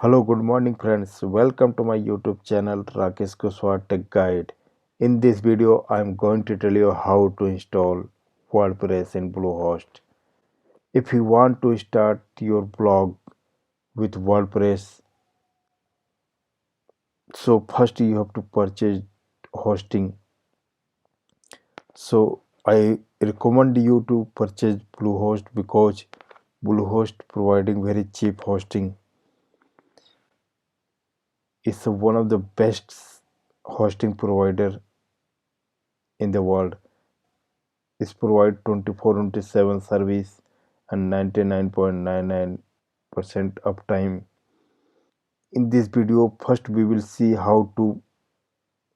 Hello, good morning friends. Welcome to my YouTube channel Rakesh Kushwaha Tech Guide. In this video, I am going to tell you how to install WordPress in Bluehost. If you want to start your blog with WordPress, so first you have to purchase hosting. So I recommend you to purchase Bluehost because Bluehost providing very cheap hosting is one of the best hosting provider in the world. Is provide 24/7 service and 99.99% uptime. In this video, first we will see how to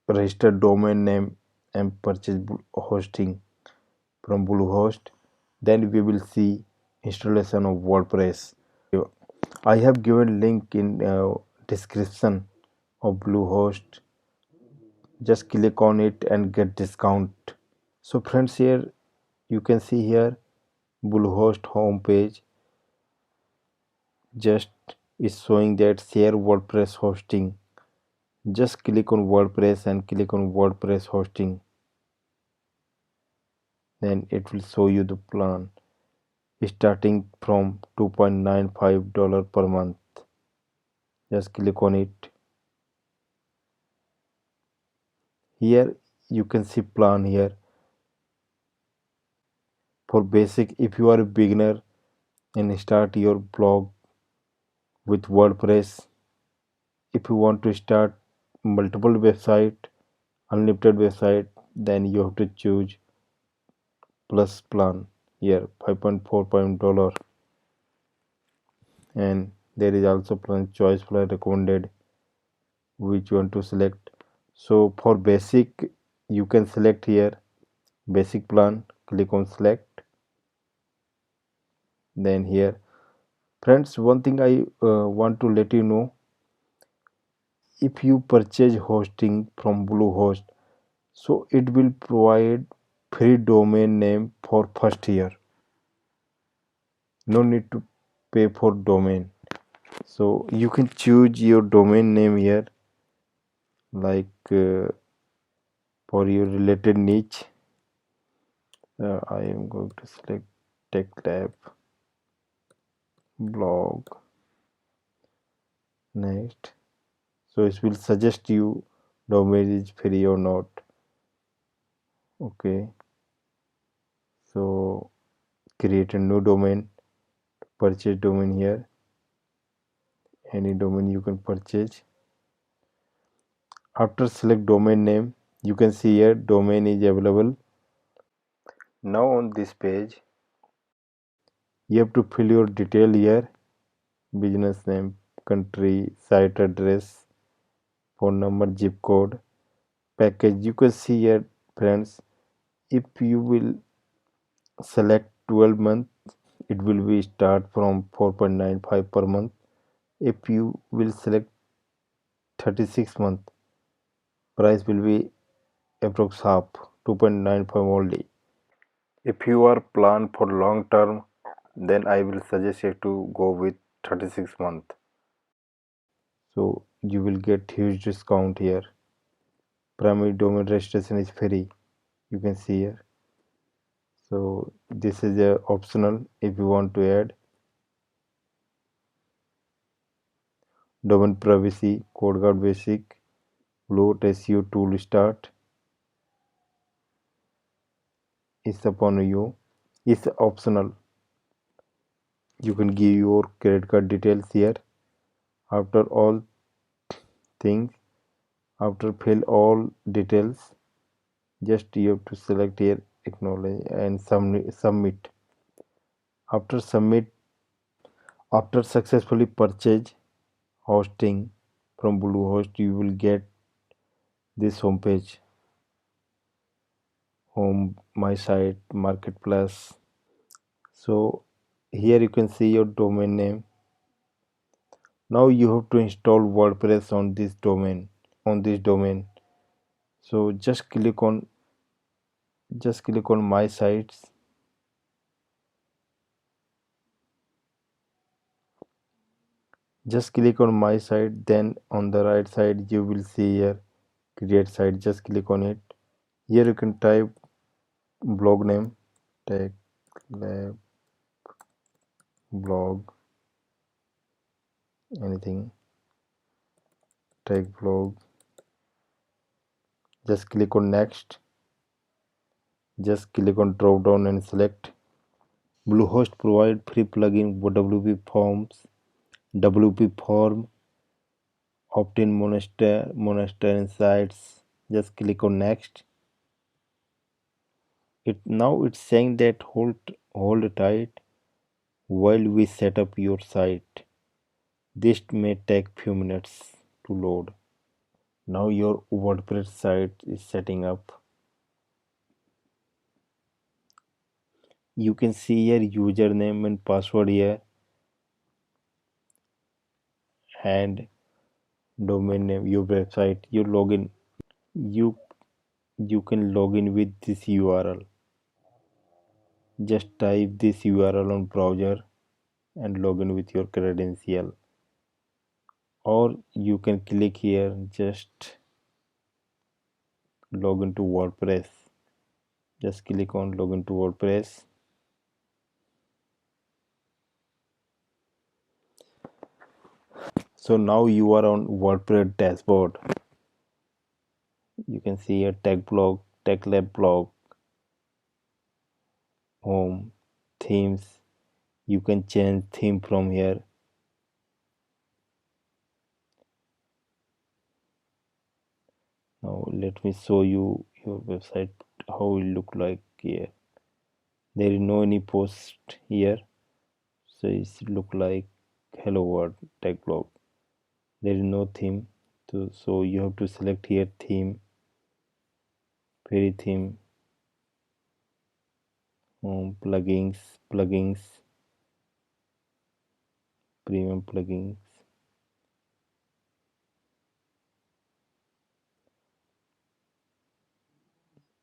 register domain name and purchase hosting from Bluehost. Then we will see installation of WordPress. I have given link in description of Bluehost. Just click on it and get discount. So friends, here you can see here Bluehost homepage just is showing that share WordPress hosting. Just click on WordPress and click on WordPress hosting. Then it will show you the plan starting from $2.95 per month. Just click on it. Here you can see plan here. For basic, if you are a beginner and start your blog with WordPress, if you want to start multiple website, unlimited website, then you have to choose plus plan here 5.4 and there is also plan choice plan recommended which you want to select. So for basic you can select here basic plan, click on select. Then here friends, one thing I want to let you know, if you purchase hosting from Bluehost, so it will provide free domain name for first year. No need to pay for domain. So you can choose your domain name here, like for your related niche. I am going to select tech lab blog. Next, so it will suggest you domain is free or not. Okay, so create a new domain, purchase domain here. Any domain you can purchase. After select domain name, you can see here domain is available. Now on this page you have to fill your detail here: business name, country, site address, phone number, zip code, package. You can see here friends, if you will select 12 months, it will be start from 4.95 per month. If you will select 36 month, price will be approx half, 2.95 only. If you are plan for long term, then I will suggest you to go with 36 month. So you will get huge discount here. Primary domain registration is free, you can see here. So this is a optional if you want to add. Domain privacy, code guard basic, Bluehost SEO tool start. It's upon you. It's optional. You can give your credit card details here. After all things, after fill all details, just you have to select here acknowledge and submit. After successfully purchase hosting from Bluehost, you will get this homepage: home, my site, marketplace. So here you can see your domain name. Now you have to install WordPress on this domain. So just click on my sites. Just click on my site, then on the right side you will see here create site. Just click on it. Here you can type blog name, tech lab blog, anything, tech blog. Just click on next. Just click on drop down and select. Bluehost provide free plugin for WP forms, WP form, opt-in monster insights. Just click on next. It's saying that hold tight while we set up your site. This may take few minutes to load. Now your WordPress site is setting up. You can see your username and password here and domain name, your website, your login. You you can log in with this URL. Just type this URL on browser and log in with your credential. Or you can click here, just log into WordPress. Just click on log into WordPress. So now you are on WordPress dashboard. You can see a tech blog, tech lab blog, home, themes. You can change theme from here. Now let me show you your website how it look like here. There is no any post here, so it look like hello world tech blog. There is no theme, so you have to select here theme, free theme, plugins, premium plugins.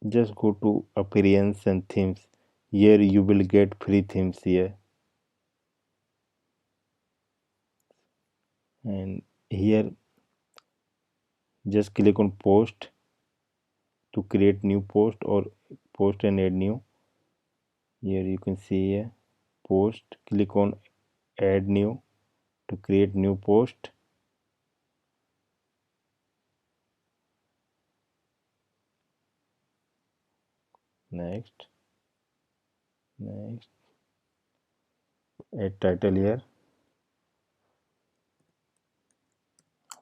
Just go to appearance and themes. Here you will get free themes here, and here just click on post to create new post or post and add new. Here you can see here post. Click on add new to create new post. Next, next, add title here.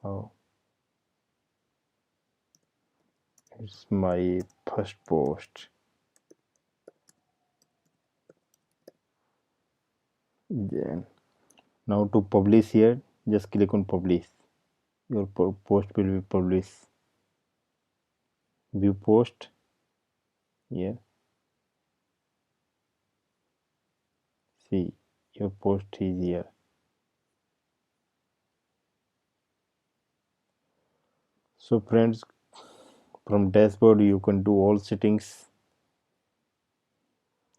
Oh, it's my first post. Then now to publish here, just click on publish. Your post will be published. View post here. See, your post is here. So friends, from dashboard you can do all settings,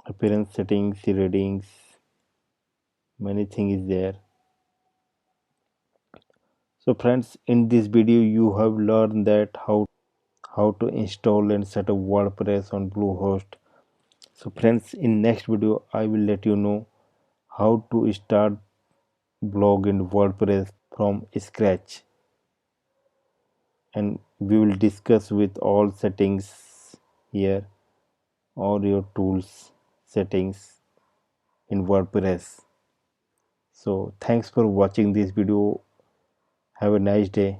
appearance settings, readings, many things is there. So friends, in this video you have learned that how to install and set up WordPress on Bluehost. So friends, in next video I will let you know how to start blog in WordPress from scratch, and we will discuss with all settings here, all your tools settings in WordPress. So thanks for watching this video. Have a nice day.